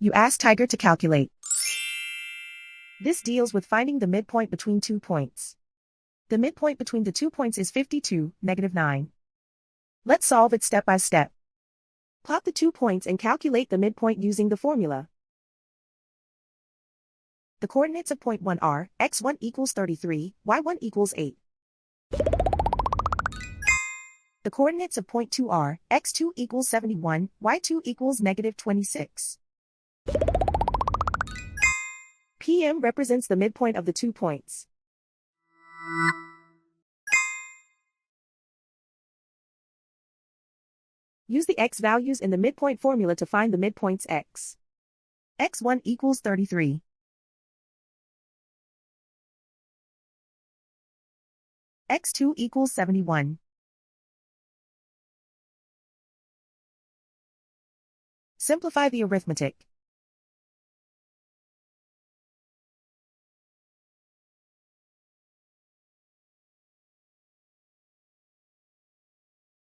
You ask Tiger to calculate. This deals with finding the midpoint between 2 points. The midpoint between the 2 points is 52, -9. Let's solve it step by step. Plot the 2 points and calculate the midpoint using the formula. The coordinates of point 1 are x1 equals 33, y1 equals 8. The coordinates of point 2 are x2 equals 71, y2 equals -26. PM represents the midpoint of the 2 points. Use the x values in the midpoint formula to find the midpoints x. x1 equals 33. x2 equals 71. Simplify the arithmetic.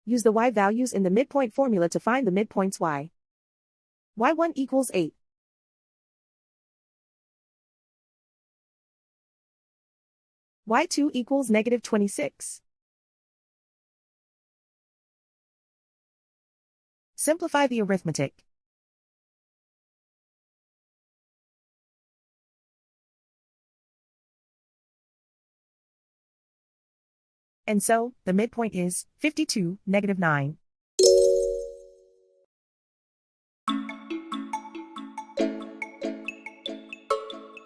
Use the y values in the midpoint formula to find the midpoints y. y1 equals 8. y2 equals -26. Simplify the arithmetic. And so, the midpoint is 52, -9.